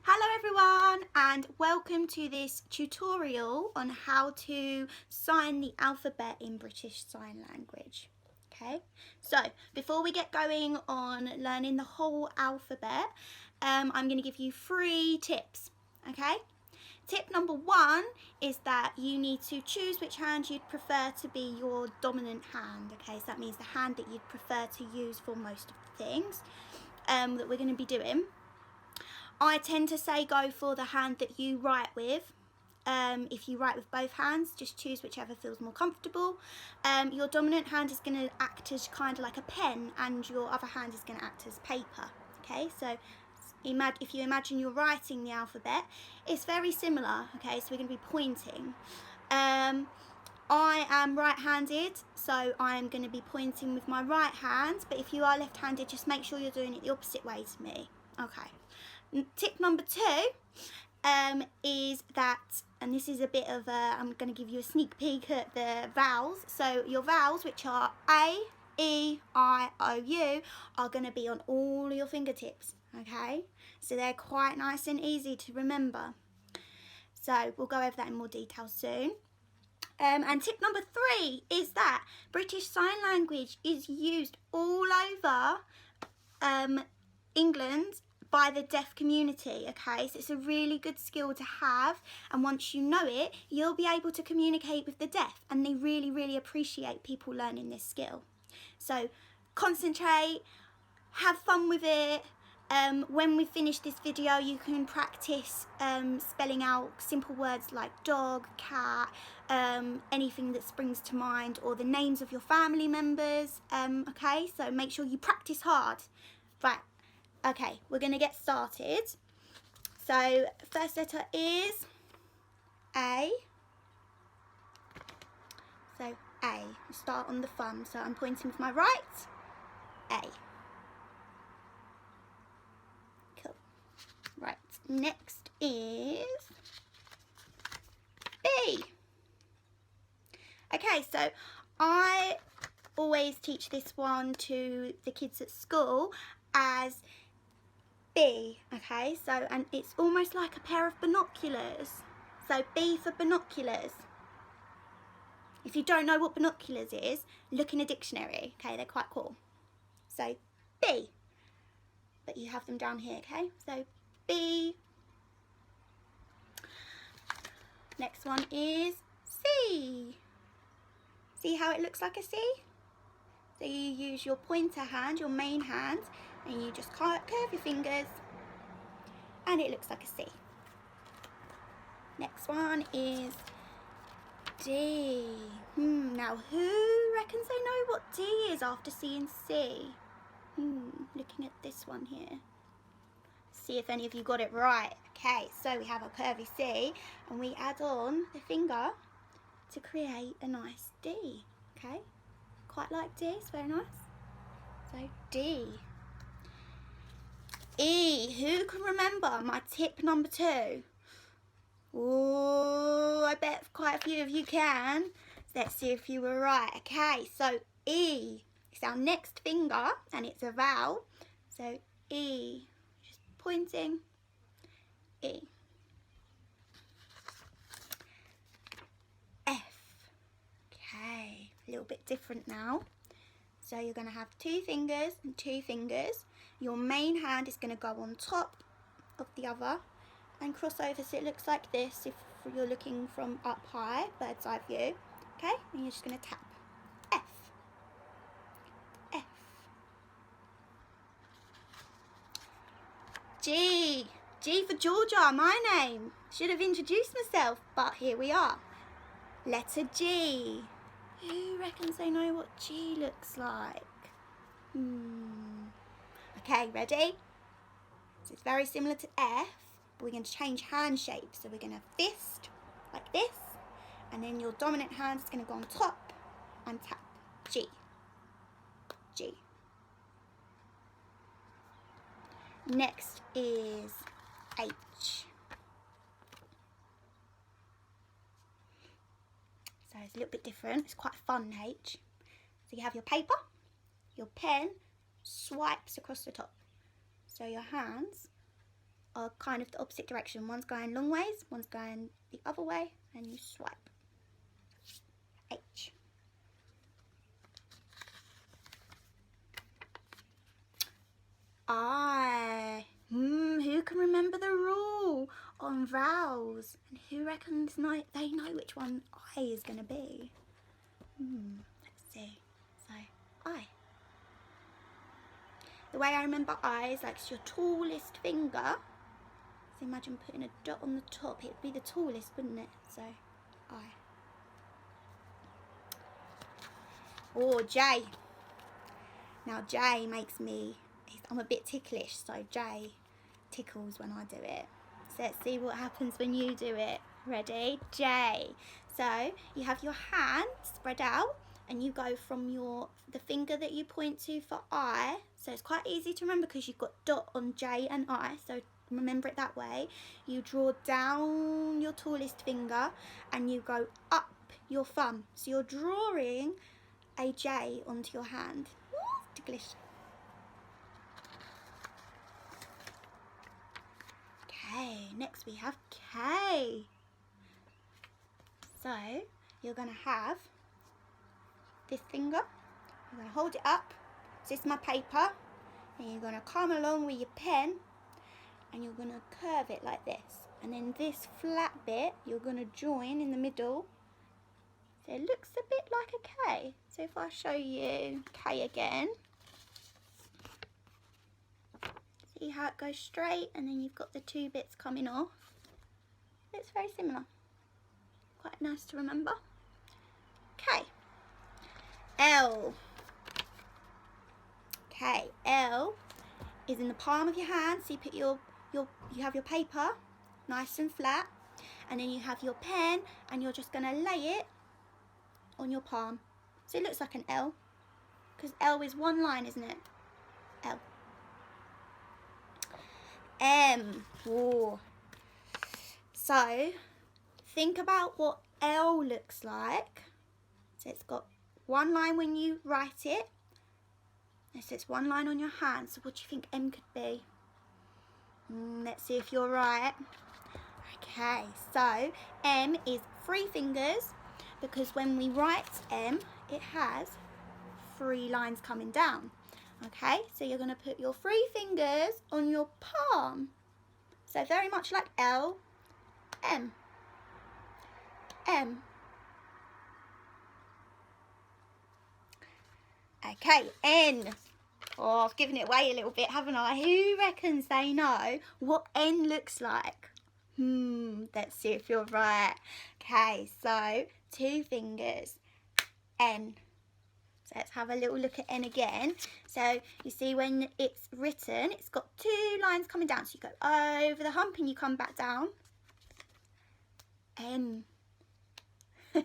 Hello everyone and welcome to this tutorial on how to sign the alphabet in British Sign Language. Okay, so before we get going on learning the whole alphabet, I'm going to give you 3 tips. Okay, tip number 1 is that you need to choose which hand you'd prefer to be your dominant hand. Okay, so that means the hand that you'd prefer to use for most of the things that we're going to be doing. I tend to say go for the hand that you write with. If you write with both hands, just choose whichever feels more comfortable. Your dominant hand is going to act as kind of like a pen and your other hand is going to act as paper. Okay, so if you imagine you're writing the alphabet, it's very similar. Okay, so we're going to be pointing. I am right-handed, so I am going to be pointing with my right hand, but if you are left-handed, just make sure you're doing it the opposite way to me. Okay. Tip number 2 is that, and this is a bit of a, I'm going to give you a sneak peek at the vowels. So your vowels, which are A, E, I, O, U, are going to be on all your fingertips. Okay, so they're quite nice and easy to remember. So we'll go over that in more detail soon. And tip number 3 is that British Sign Language is used all over England by the deaf community. Okay, so it's a really good skill to have, and once you know it, you'll be able to communicate with the deaf, and they really appreciate people learning this skill. So concentrate, have fun with it. When we finish this video, you can practice spelling out simple words like dog, cat, anything that springs to mind, or the names of your family members. Okay, so make sure you practice hard. Right. Okay, we're going to get started. So first letter is A. So A. We'll start on the thumb. So I'm pointing with my right. A. Cool. Right. Next is B. Okay, so I always teach this one to the kids at school as B, okay, so, and it's almost like a pair of binoculars. So B for binoculars. If you don't know what binoculars is, look in a dictionary, okay, they're quite cool. So B, but you have them down here, okay, so B. Next one is C. See how it looks like a C? So you use your pointer hand, your main hand, and you just curve your fingers and it looks like a C. Next one is D. Now who reckons they know what D is after C and C? Looking at this one here. See if any of you got it right. Okay, so we have a curvy C and we add on the finger to create a nice D. Okay, quite like D, it's very nice. So D. E. Who can remember my tip number 2? Oh, I bet quite a few of you can. Let's see if you were right. Okay, so E. It's our next finger and it's a vowel. So E. Just pointing. E. F. Okay, a little bit different now. So you're going to have 2 fingers and 2 fingers. Your main hand is going to go on top of the other and cross over so it looks like this if you're looking from up high, bird's eye view. Okay, and you're just going to tap. F. F. G. G for Georgia, my name. Should have introduced myself, but here we are. Letter G. Who reckons they know what G looks like? Okay, ready? So it's very similar to F, but we're going to change hand shape. So we're going to fist like this, and then your dominant hand is going to go on top and tap. G. G. Next is H. So it's a little bit different. It's quite a fun H. So you have your paper, your pen swipes across the top. So your hands are kind of the opposite direction. One's going long ways, one's going the other way, and you swipe. H. I. Who can remember the rule on vowels? And who reckons they know which one I is going to be? Let's see. So, I. The way I remember I is like it's your tallest finger. So imagine putting a dot on the top. It would be the tallest, wouldn't it? So, I. Or J. Now J makes me, I'm a bit ticklish, so J tickles when I do it. So let's see what happens when you do it. Ready? J. So you have your hand spread out and you go from the finger that you point to for I. So it's quite easy to remember because you've got dot on J and I. So remember it that way. You draw down your tallest finger and you go up your thumb. So you're drawing a J onto your hand. Ticklish. Okay, next we have K. So you're going to have this finger, you're going to hold it up, so this is my paper, and you're going to come along with your pen and you're going to curve it like this, and then this flat bit you're going to join in the middle, so it looks a bit like a K. So if I show you K again, see how it goes straight and then you've got the two bits coming off. It's very similar. Quite nice to remember. K. L. Okay, L is in the palm of your hand. So you put you have your paper nice and flat, and then you have your pen and you're just going to lay it on your palm. So it looks like an L because L is one line, isn't it? L. M. Ooh. So think about what L looks like. So it's got one line when you write it. So it's one line on your hand. So what do you think M could be? Let's see if you're right. Okay, so M is 3 fingers because when we write M, it has 3 lines coming down. Okay, so you're going to put your 3 fingers on your palm. So very much like L, M, M. Okay, N. Oh, I've given it away a little bit, haven't I? Who reckons they know what N looks like? Let's see if you're right. Okay, so 2 fingers, N. So let's have a little look at N again. So you see when it's written, it's got 2 lines coming down. So you go over the hump and you come back down. N. So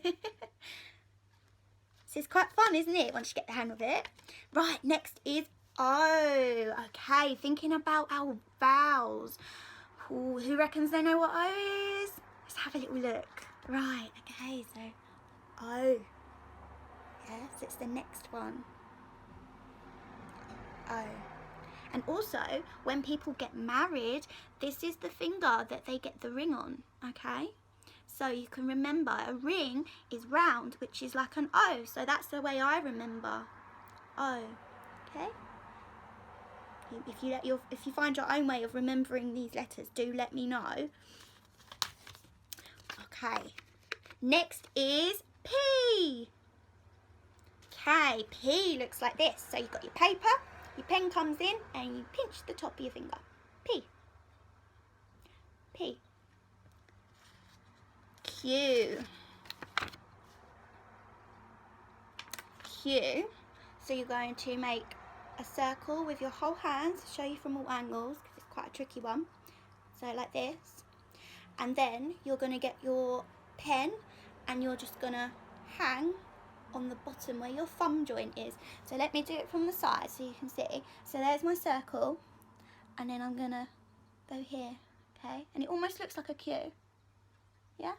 it's quite fun, isn't it, once you get the hang of it? Right, next is O. Okay, thinking about our vowels. Ooh, who reckons they know what O is? Let's have a little look. Right, okay, so O. Yes, it's the next one. O. And also, when people get married, this is the finger that they get the ring on, okay? So you can remember a ring is round, which is like an O. So that's the way I remember O, okay? If you find your own way of remembering these letters, do let me know. Okay, next is P. Okay, P looks like this. So you've got your paper, your pen comes in, and you pinch the top of your finger. P. P. Q. Q. So you're going to make a circle with your whole hand to show you from all angles because it's quite a tricky one. So like this. And then you're going to get your pen and you're just going to hang on the bottom where your thumb joint is. So let me do it from the side so you can see. So there's my circle and then I'm going to go here, okay? And it almost looks like a Q. Yeah?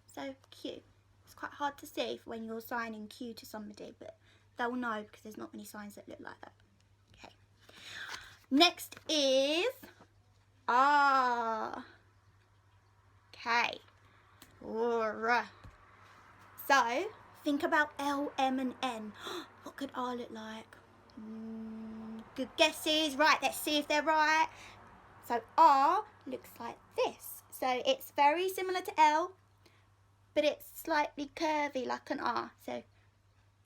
So Q. It's quite hard to see when you're signing Q to somebody, but they'll know because there's not many signs that look like that. Okay. Next is R. Okay. So, think about L, M and N. What could R look like? Good guesses. Right, let's see if they're right. So R looks like this. So it's very similar to L, but it's slightly curvy like an R. So can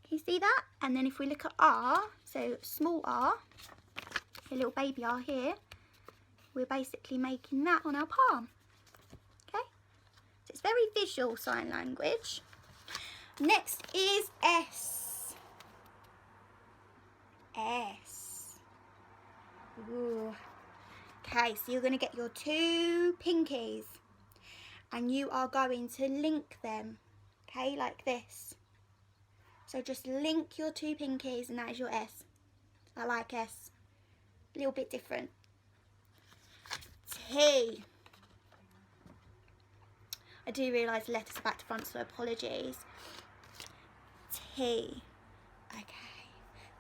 you see that? And then if we look at R, so small r, a little baby R here, we're basically making that on our palm. Okay? So it's very visual sign language. Next is S. S. Ooh. Okay, so you're going to get your two pinkies and you are going to link them, okay, like this. So just link your two pinkies and that is your S. I like S. A little bit different. T. I do realise the letters are back to front, so apologies. T. Okay.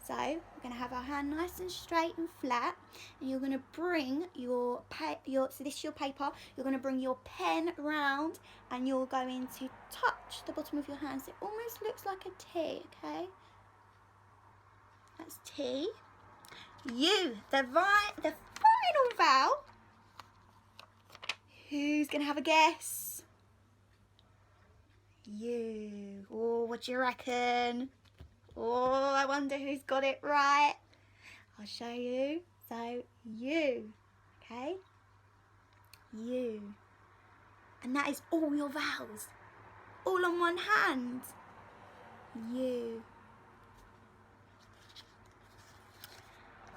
So we're going to have our hand nice and straight and flat, and you're going to bring so this is your paper, you're going to bring your pen round and you're going to touch the bottom of your hand so it almost looks like a T, okay? That's T. U, the final vowel. Who's going to have a guess? U. Oh, what do you reckon? Oh, I wonder who's got it right. I'll show you. So, U, okay? U. And that is all your vowels. All on one hand. U.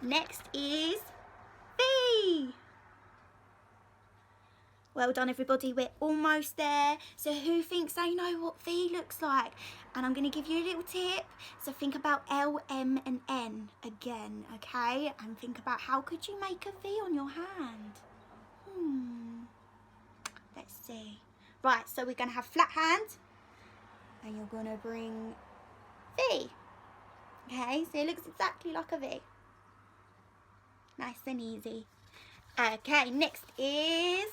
Next is V. Well done everybody, we're almost there. So who thinks they know what V looks like? And I'm going to give you a little tip. So think about L, M and N again, okay? And think about how could you make a V on your hand? Let's see. Right, so we're going to have flat hand. And you're going to bring V. Okay, so it looks exactly like a V. Nice and easy. Okay, next is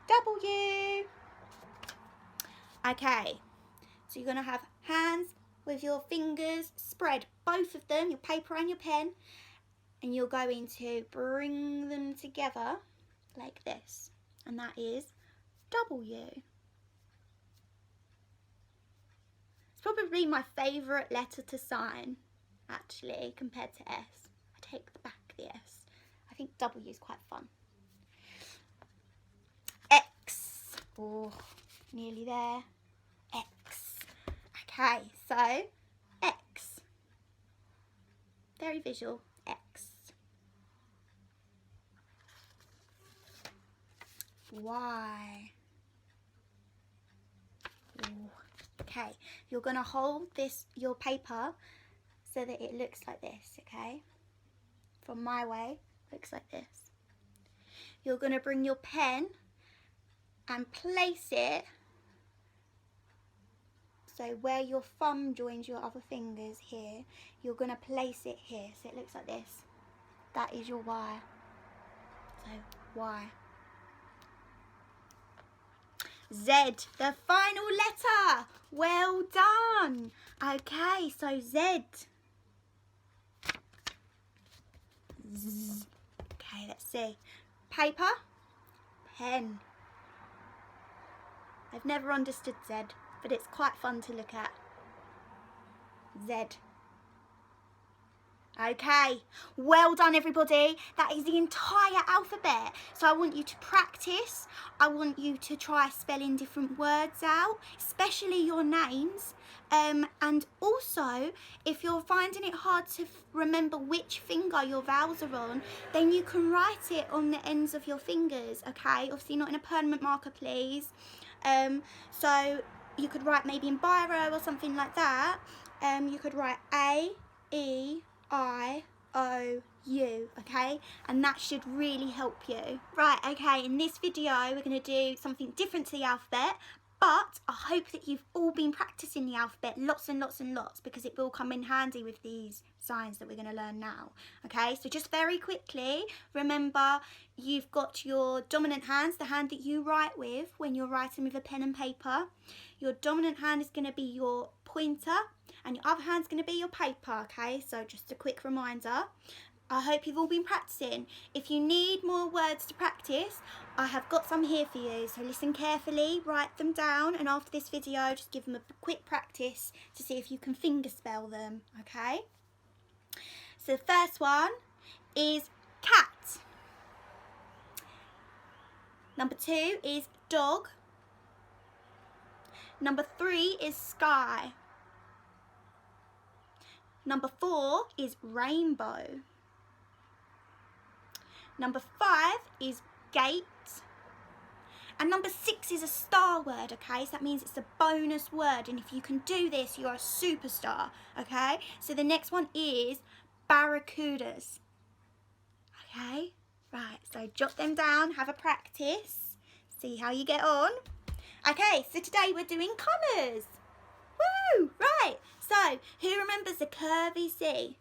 W. Okay, so you're going to have hands with your fingers spread, both of them, your paper and your pen, and you're going to bring them together like this, and that is W. It's probably my favourite letter to sign, actually, compared to S. I take the back the S. I think W is quite fun. X. Oh, nearly there. X. Okay, so X. Very visual. X. Y. Ooh. Okay, you're going to hold your paper so that it looks like this, okay? From my way, looks like this. You're going to bring your pen and place it so where your thumb joins your other fingers here, you're going to place it here so it looks like this. That is your Y. So Y. Z, the final letter. Well done. Okay, so Z. Z. Okay, let's see. Paper, pen. I've never understood Z, but it's quite fun to look at. Z. Okay, well done everybody. That is the entire alphabet. So I want you to practice. I want you to try spelling different words out, especially your names. And also, if you're finding it hard to remember which finger your vowels are on, then you can write it on the ends of your fingers, okay? Obviously not in a permanent marker, please. So you could write maybe in biro or something like that. You could write A, E, I, O, U, okay? And that should really help you. Right, okay, in this video we're going to do something different to the alphabet, But I hope that you've all been practicing the alphabet lots and lots and lots, because it will come in handy with these signs that we're going to learn now. Okay, so just very quickly, remember you've got your dominant hands, the hand that you write with when you're writing with a pen and paper. Your dominant hand is going to be your pointer and your other hand's going to be your paper. Okay, so just a quick reminder. I hope you've all been practicing. If you need more words to practice, I have got some here for you. So listen carefully, write them down, and after this video, just give them a quick practice to see if you can finger spell them, okay? So the first one is cat. Number 2 is dog. Number 3 is sky. Number 4 is rainbow. Number 5 is gate. And number 6 is a star word, okay? So that means it's a bonus word. And if you can do this, you're a superstar, okay? So the next one is barracudas. Okay? Right, so jot them down, have a practice. See how you get on. Okay, so today we're doing colours. Woo! Right, so who remembers the curvy C?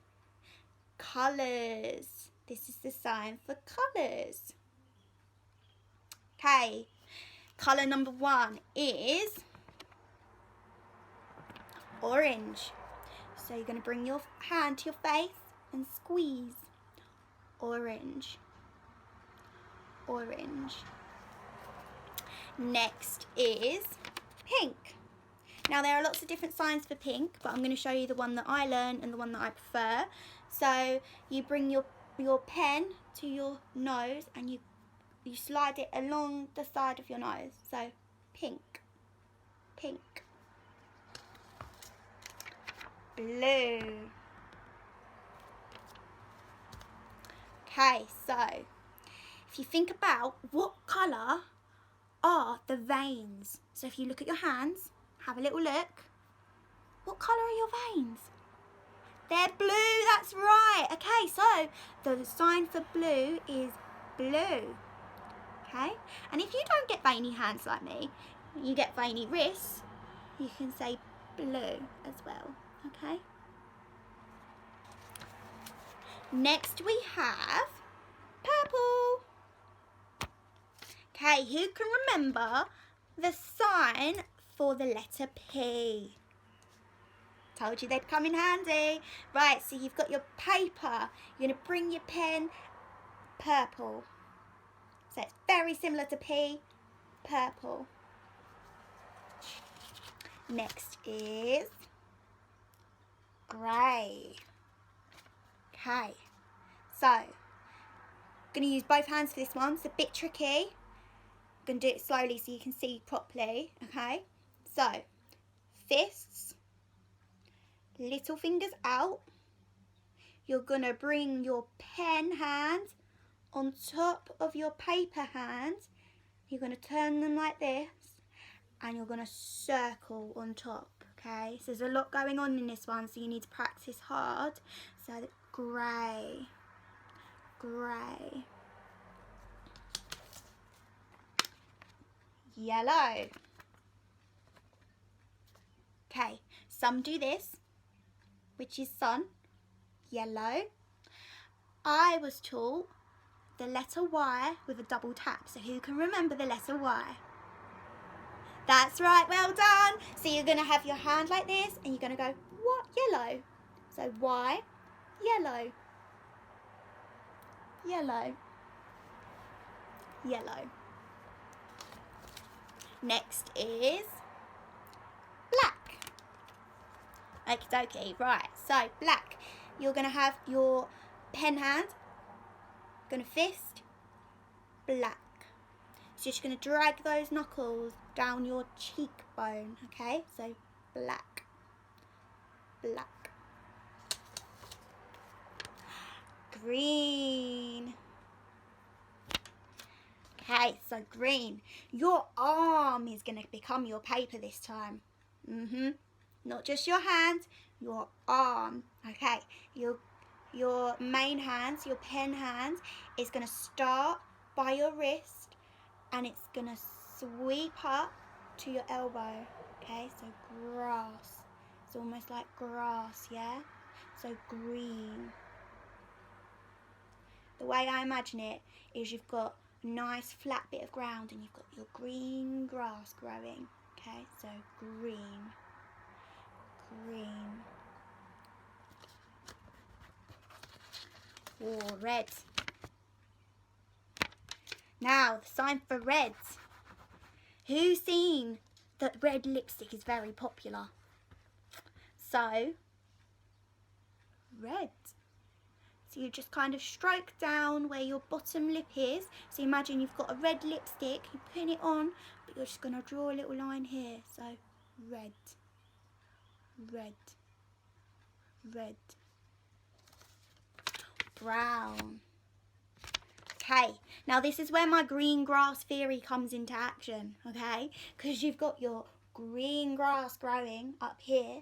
Colours. This is the sign for colours. Okay, colour number 1 is orange. So you're going to bring your hand to your face and squeeze. Orange. Orange. Next is pink. Now there are lots of different signs for pink, but I'm going to show you the one that I learned and the one that I prefer. So you bring your pen to your nose and you slide it along the side of your nose. So pink, pink. Blue. Okay, so if you think about what colour are the veins. So if you look at your hands, have a little look. What colour are your veins? They're blue, that's right. Okay, so the sign for blue is blue. Okay, and if you don't get veiny hands like me, you get veiny wrists, you can say blue as well. Okay. Next we have purple. Okay, who can remember the sign for the letter P? Told you they'd come in handy. Right, so you've got your paper. You're going to bring your pen, purple. So it's very similar to P, purple. Next is grey. Okay, so I'm going to use both hands for this one. It's a bit tricky. I'm going to do it slowly so you can see properly. Okay, so fists. Little fingers out. You're going to bring your pen hand on top of your paper hand. You're going to turn them like this and you're going to circle on top. Okay, so there's a lot going on in this one, so you need to practice hard. So grey, grey, yellow. Okay, some do this, which is sun, yellow. I was taught the letter Y with a double tap. So who can remember the letter Y? That's right, well done. So you're going to have your hand like this and you're going to go, what? Yellow. So Y, yellow, yellow, yellow. Next is black. Okie dokie, right, so black. You're going to have your pen hand, going to fist, black. So you're just going to drag those knuckles down your cheekbone, okay? So black, black. Green. Okay, so green. Your arm is going to become your paper this time. Not just your hand, your arm. Okay, your main hands, your pen hand, is going to start by your wrist and it's going to sweep up to your elbow. Okay, so grass. It's almost like grass, yeah? So green. The way I imagine it is you've got a nice flat bit of ground and you've got your green grass growing. Okay, so green, green. Oh, red. Now, the sign for reds. Who's seen that red lipstick is very popular? So, red. So you just kind of stroke down where your bottom lip is. So imagine you've got a red lipstick, you put it on, but you're just going to draw a little line here. So, red, red, red. Brown. Okay, now this is where my green grass theory comes into action, okay? Because you've got your green grass growing up here,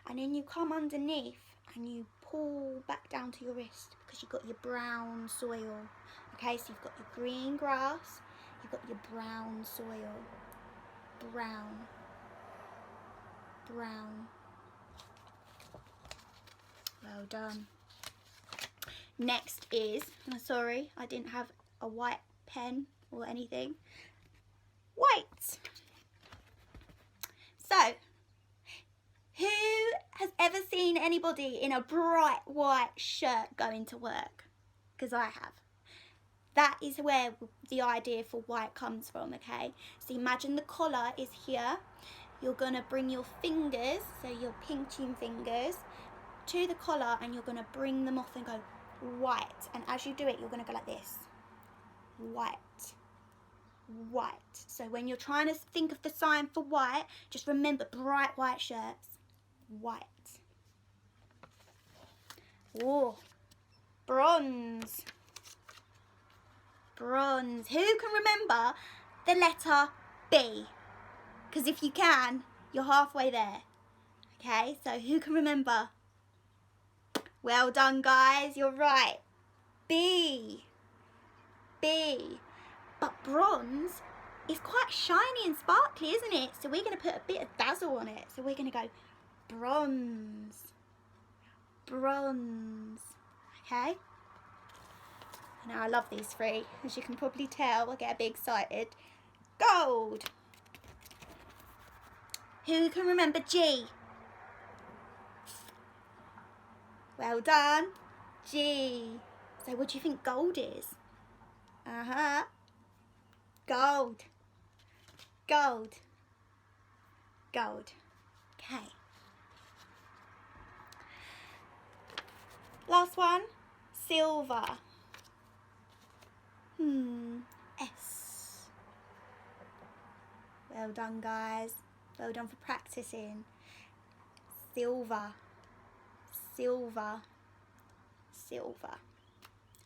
and then you come underneath and you pull back down to your wrist because you've got your brown soil. Okay, so you've got your green grass, you've got your brown soil. Brown, brown. Well done. Next is, sorry, I didn't have a white pen or anything. White. So, who has ever seen anybody in a bright white shirt going to work? Because I have. That is where the idea for white comes from, okay? So imagine the collar is here. You're going to bring your fingers, so your pinching fingers, to the collar and you're going to bring them off and go white. And as you do it, you're going to go like this. White. White. So when you're trying to think of the sign for white, just remember bright white shirts. White. Oh, bronze. Bronze. Who can remember the letter B? Because if you can, you're halfway there. Okay, so who can remember? Well done, guys. You're right. B. B. But bronze is quite shiny and sparkly, isn't it? So we're going to put a bit of dazzle on it. So we're going to go bronze. Bronze. Okay. Now I love these three. As you can probably tell, I get a bit excited. Gold. Who can remember G? Well done. G. So what do you think gold is? Uh-huh. Gold. Gold. Gold. Okay. Last one. Silver. S. Well done, guys. Well done for practicing. Silver. Silver. Silver.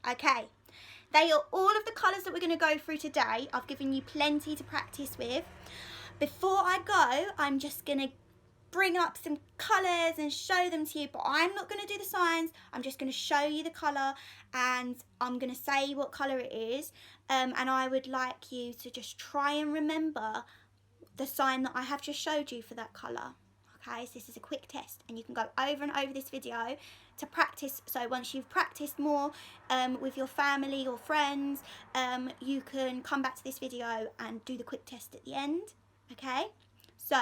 Okay. They are all of the colours that we're going to go through today. I've given you plenty to practice with. Before I go, I'm just going to bring up some colours and show them to you, but I'm not going to do the signs. I'm just going to show you the colour and I'm going to say what colour it is, and I would like you to just try and remember the sign that I have just showed you for that colour. Okay, so this is a quick test and you can go over and over this video to practice. So once you've practiced more with your family or friends, you can come back to this video and do the quick test at the end. Okay, so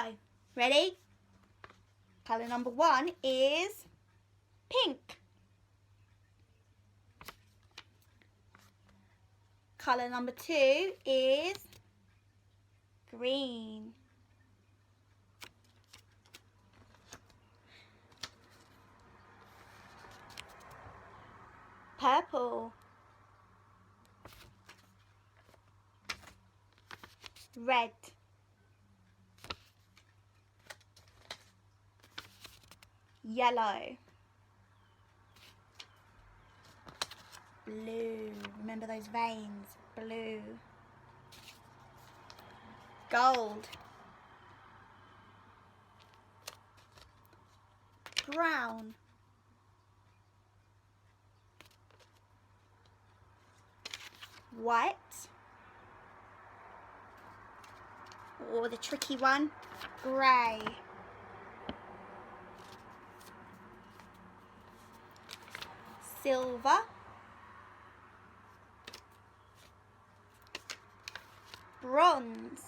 ready? Colour number 1 is pink. Colour number 2 is green. Purple. Red. Yellow. Blue. Remember those veins. Blue. Gold. Brown. White. or the tricky one, grey. Silver. Bronze.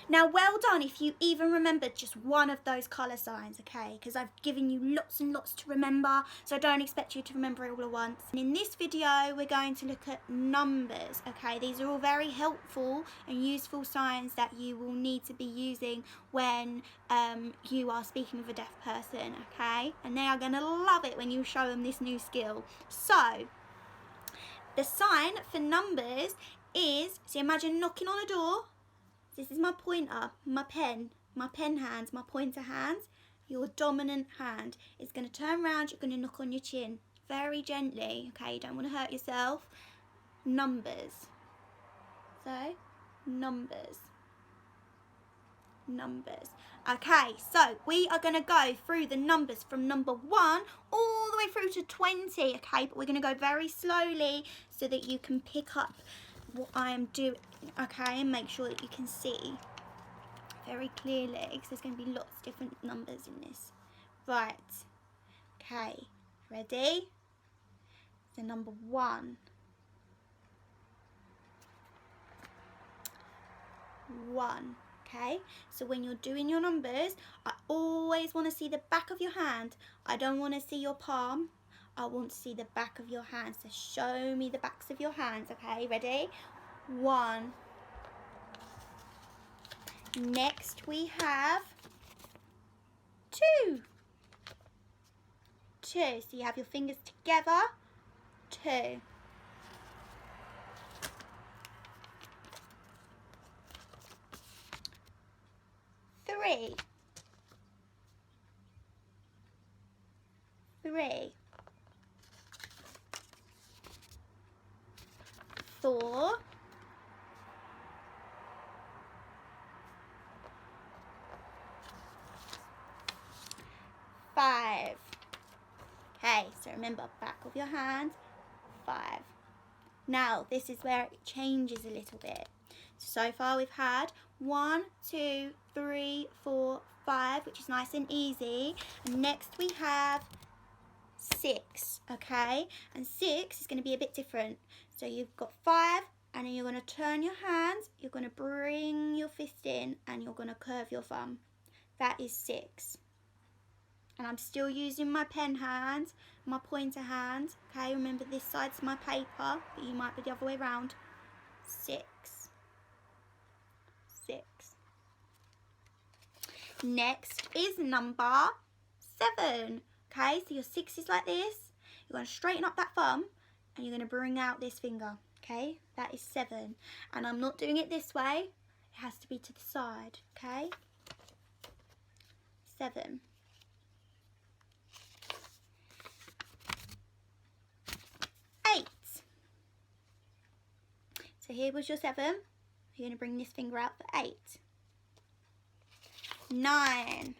Now, well done if you even remembered just one of those colour signs, okay? Because I've given you lots and lots to remember, so I don't expect you to remember it all at once. And in this video, we're going to look at numbers, okay? These are all very helpful and useful signs that you will need to be using when you are speaking with a deaf person, okay? And they are going to love it when you show them this new skill. So, the sign for numbers is, so imagine knocking on a door. This is my pointer, my pen hands, my pointer hands. Your dominant hand is going to turn around, you're going to knock on your chin very gently, okay? You don't want to hurt yourself. Numbers. So, numbers. Numbers. Okay, so we are going to go through the numbers from number 1 all the way through to 20, okay? But we're going to go very slowly so that you can pick up what I am doing, okay, and make sure that you can see very clearly, because there's going to be lots of different numbers in this. Right, okay, ready? So number 1. 1, okay? So when you're doing your numbers, I always want to see the back of your hand. I don't want to see your palm. I want to see the back of your hands. So show me the backs of your hands, okay? Ready? 1. Next we have 2. 2. So you have your fingers together. 2. 3. 3. 4. 5. Okay, so remember, back of your hand, 5. Now, this is where it changes a little bit. So far we've had 1, 2, 3, 4, 5, which is nice and easy. And next we have 6, okay? And 6 is going to be a bit different. So you've got 5, and then you're going to turn your hands, you're going to bring your fist in, and you're going to curve your thumb. That is 6. And I'm still using my pen hand, my pointer hand, okay? Remember, this side's my paper, but you might be the other way around. 6. 6. Next is number 7, okay? So your 6 is like this. You're going to straighten up that thumb, and you're going to bring out this finger, okay? That is 7. And I'm not doing it this way. It has to be to the side, okay? 7. 8. So here was your 7. You're going to bring this finger out for 8. 9.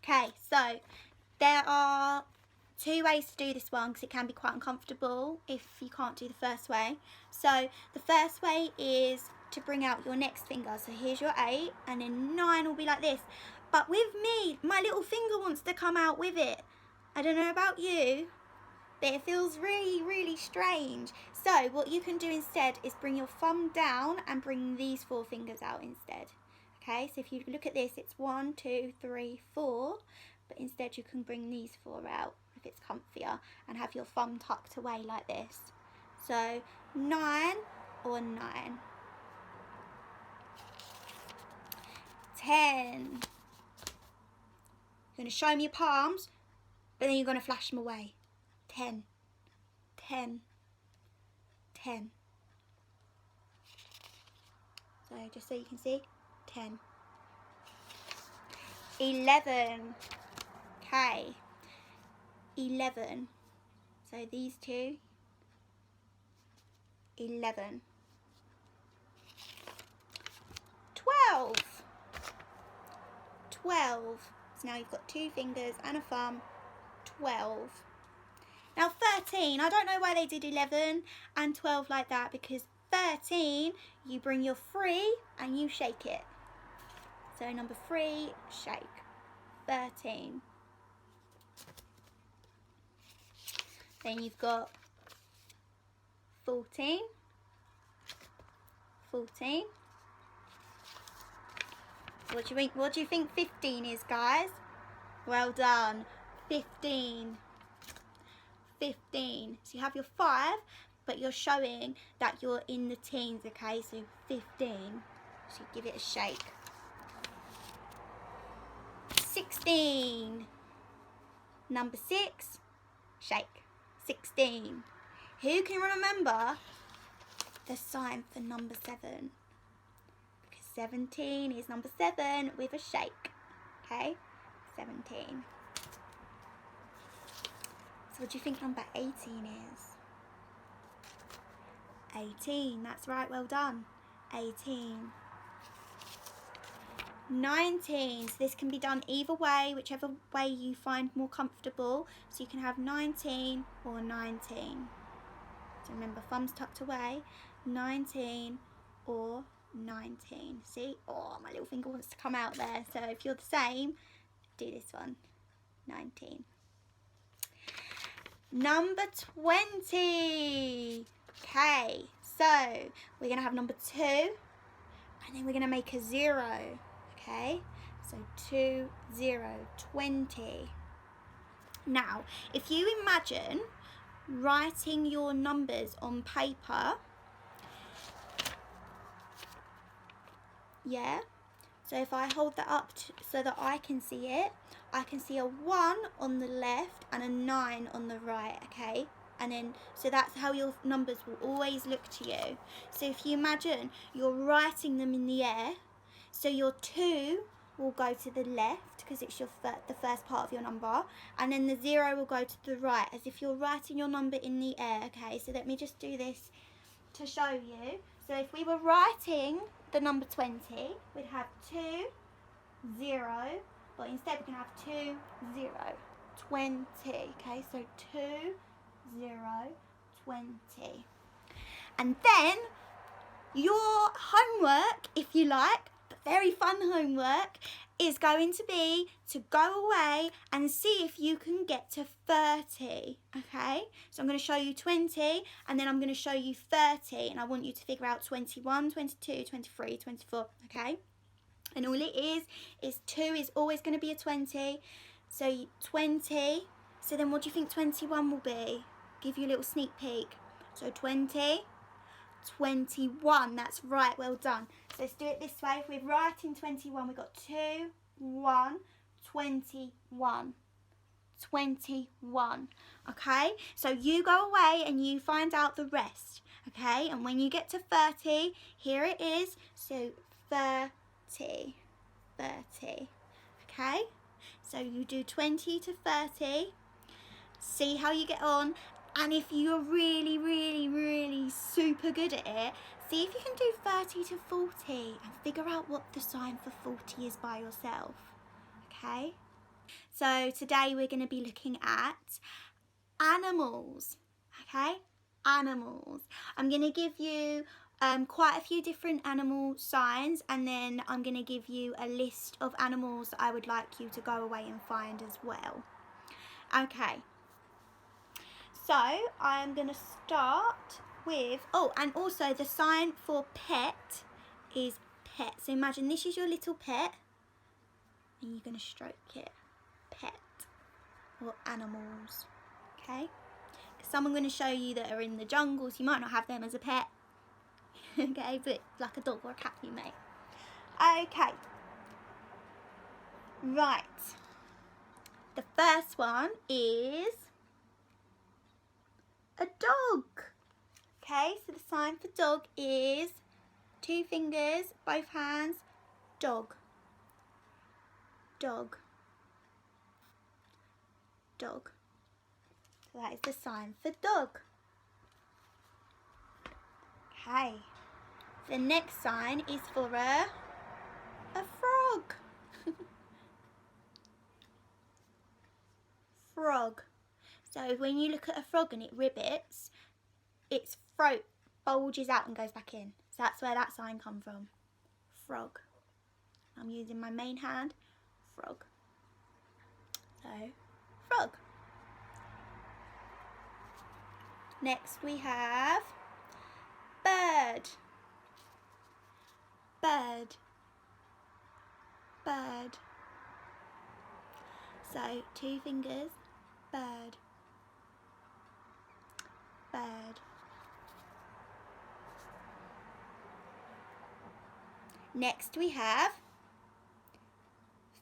Okay, so there are 2 ways to do this one because it can be quite uncomfortable if you can't do the first way. So the first way is to bring out your next finger. So here's your 8, and then 9 will be like this. But with me, my little finger wants to come out with it. I don't know about you, but it feels really, really strange. So what you can do instead is bring your thumb down and bring these 4 fingers out instead. Okay, so if you look at this, it's 1, 2, 3, 4, but instead you can bring these 4 out if it's comfier and have your thumb tucked away like this. So 9 or 9. 10. You're going to show me your palms, but then you're going to flash them away. 10, 10, 10. So just so you can see, 10. 11. Okay. 11. So these 2. 11. 12. 12. So now you've got 2 fingers and a thumb. 12. Now 13, I don't know why they did 11 and 12 like that, because 13, you bring your 3 and you shake it. So number 3, shake. 13. Then you've got 14. 14. What do you think 15 is, guys? Well done. 15. 15. So you have your 5, but you're showing that you're in the teens, okay? So 15. So give it a shake. 16. Number 6, shake. 16. Who can remember the sign for number 7? Because 17 is number 7 with a shake. Okay? 17. So what do you think number 18 is? 18. That's right. Well done. 18. 19. So this can be done either way, whichever way you find more comfortable. So you can have 19 or 19. So remember, thumbs tucked away. 19 or 19. See? Oh, my little finger wants to come out there. So if you're the same, do this one. 19. Number 20. Okay, so we're going to have number 2. And then we're going to make a 0. Okay, so 2, 0, 20. Now, if you imagine writing your numbers on paper, yeah, so if I hold that up so that I can see it, I can see a 1 on the left and a 9 on the right, okay? And then, so that's how your numbers will always look to you. So if you imagine you're writing them in the air, so your 2 will go to the left because it's your the first part of your number, and then the 0 will go to the right as if you're writing your number in the air, okay? So let me just do this to show you. So if we were writing the number 20, we'd have 2, 0, but instead we can have 2, 0, 20, okay? So 2, 0, 20. And then your homework, if you like, very fun homework, is going to be to go away and see if you can get to 30, okay? So I'm going to show you 20 and then I'm going to show you 30 and I want you to figure out 21, 22, 23, 24, okay? And all it is 2 is always going to be a 20, so 20, so then what do you think 21 will be? Give you a little sneak peek. So 20, 21, that's right, well done. So let's do it this way. If we're writing 21, we've got 2, 1, 21. 21, okay? So you go away and you find out the rest, okay? And when you get to 30, here it is. So 30, 30, okay? So you do 20 to 30. See how you get on. And if you're really, really, really super good at it, see if you can do 30 to 40 and figure out what the sign for 40 is by yourself, okay? So today we're going to be looking at animals, okay? Animals. I'm going to give you quite a few different animal signs, and then I'm going to give you a list of animals that I would like you to go away and find as well. Okay. So I'm going to start with, oh, and also the sign for pet is pet. So imagine this is your little pet and you're going to stroke it. Pet or animals, okay? Some I'm going to show you that are in the jungle, so you might not have them as a pet, okay, but like a dog or a cat you may. Okay, right. The first one is a dog. Okay, so the sign for dog is 2 fingers, both hands, dog. Dog. Dog. So that is the sign for dog. Okay. The next sign is for a frog. Frog. So when you look at a frog and it ribbits, its throat bulges out and goes back in. So that's where that sign come from. Frog. I'm using my main hand. Frog. So, frog. Next we have bird. Bird. Bird. So 2 fingers. Bird. Bird. Next we have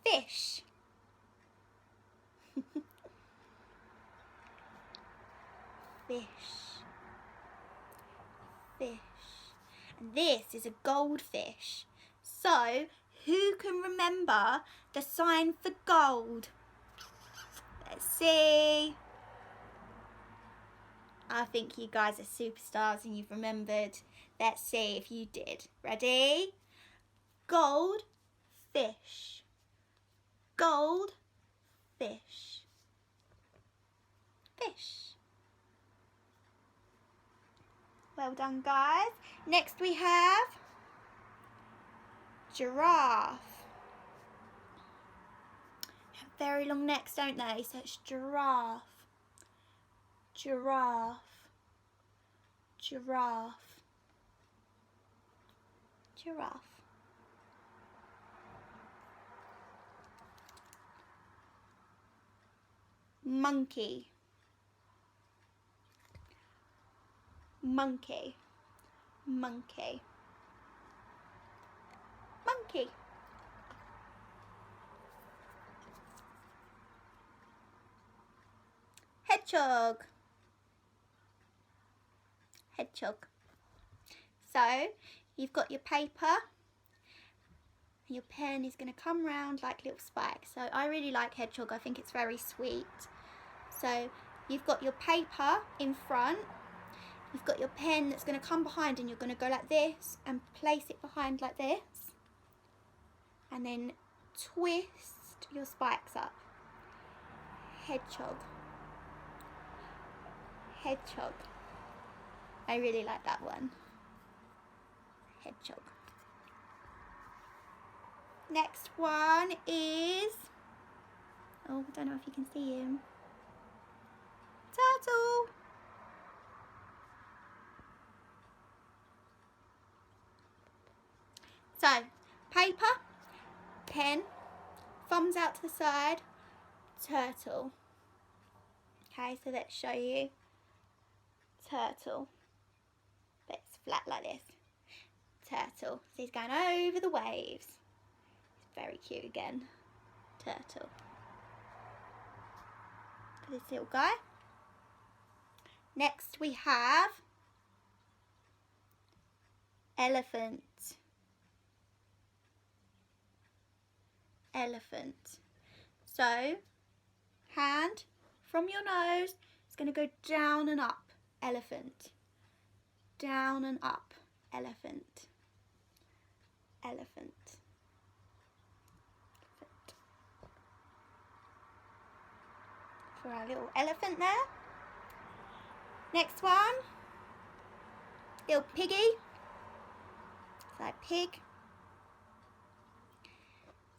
fish. Fish. Fish. And this is a goldfish. So, who can remember the sign for gold? Let's see. I think you guys are superstars and you've remembered. Let's see if you did. Ready? Gold fish. Gold fish. Fish. Well done, guys. Next we have giraffe. They have very long necks, don't they? So it's giraffe. Giraffe. Giraffe. Giraffe. Monkey. Monkey. Monkey. Monkey. Hedgehog. Hedgehog. So you've got your paper. Your pen is going to come round like little spikes. So I really like hedgehog. I think it's very sweet. So you've got your paper in front. You've got your pen that's going to come behind and you're going to go like this and place it behind like this. And then twist your spikes up. Hedgehog. Hedgehog. I really like that one. Hedgehog. Next one is, oh, I don't know if you can see him. Turtle. So, paper, pen, thumbs out to the side, turtle. Okay, so let's show you. Turtle. But it's flat like this. Turtle. So he's going over the waves. He's very cute again. Turtle. This little guy. Next we have elephant. Elephant. So, hand from your nose is going to go down and up. Elephant. Down and up. Elephant. Elephant. For our little elephant there. Next one. Little piggy. It's like pig.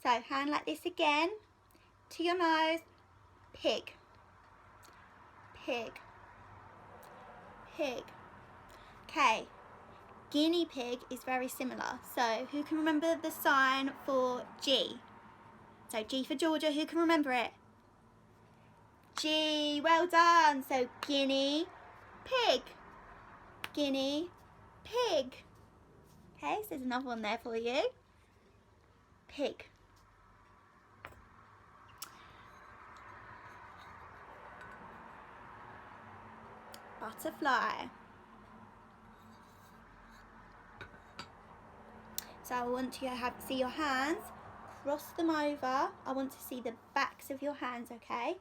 So hand like this again. To your nose. Pig. Pig. Pig. Okay. Guinea pig is very similar. So who can remember the sign for G? So G for Georgia, who can remember it? G, well done. So guinea pig. Guinea pig. Okay, so there's another one there for you. Pig. Butterfly. So I want to see your hands, cross them over. I want to see the backs of your hands, okay?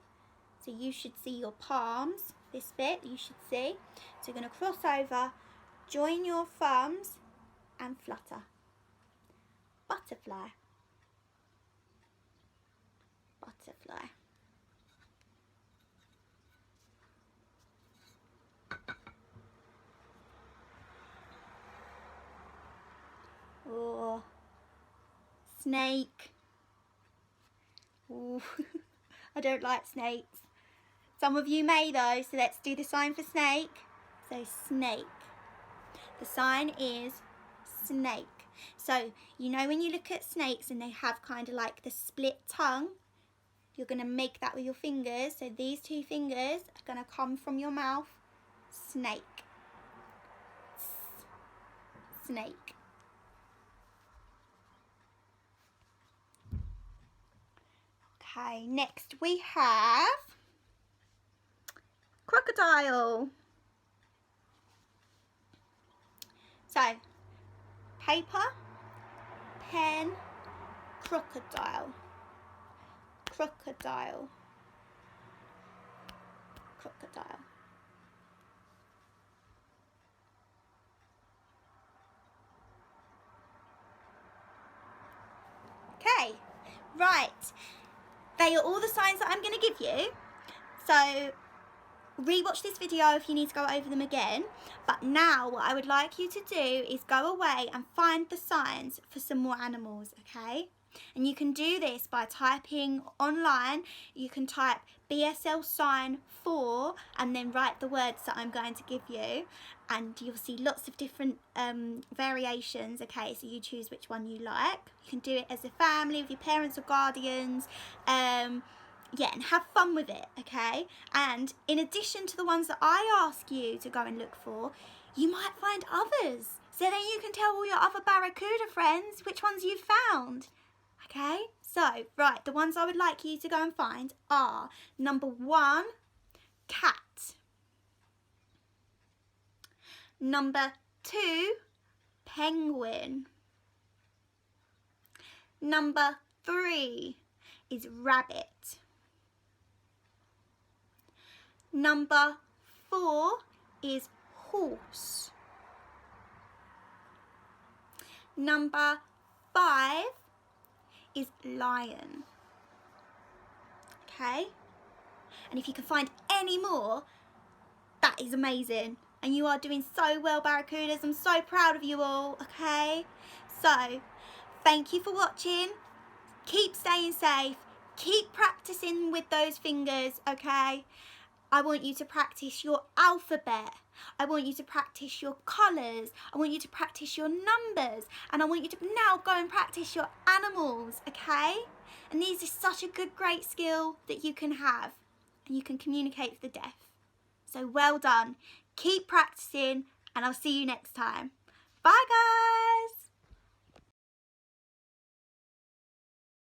So you should see your palms, this bit you should see. So you're going to cross over, join your thumbs and flutter. Butterfly. Butterfly. snake. Ooh, I don't like snakes. Some of you may though, so let's do the sign for snake. So snake. The sign is snake. So you know when you look at snakes and they have kind of like the split tongue, you're going to make that with your fingers. So these two fingers are going to come from your mouth. Snake. Snake. Okay, next we have crocodile. So, paper, pen, crocodile. Crocodile. Crocodile. Okay, right. They are all the signs that I'm going to give you. So rewatch this video if you need to go over them again. But now what I would like you to do is go away and find the signs for some more animals, okay? And you can do this by typing online. You can type BSL sign 4 and then write the words that I'm going to give you, and you'll see lots of different variations, okay? So you choose which one you like. You can do it as a family with your parents or guardians. Yeah, and have fun with it, okay? And in addition to the ones that I ask you to go and look for, you might find others. So then you can tell all your other barracuda friends which ones you've found. Okay, so, right, the ones I would like you to go and find are number 1, cat. Number 2, penguin. Number 3 is rabbit. Number 4 is horse. Number 5 is lion. Okay, and if you can find any more, that is amazing, and you are doing so well, barracudas. I'm so proud of you all. Okay, so thank you for watching. Keep staying safe, keep practicing with those fingers, okay? I want you to practice your alphabet. I want you to practice your colours. I want you to practice your numbers. And I want you to now go and practice your animals, okay? And these are such a good, great skill that you can have. And you can communicate with the deaf. So well done. Keep practicing and I'll see you next time. Bye, guys.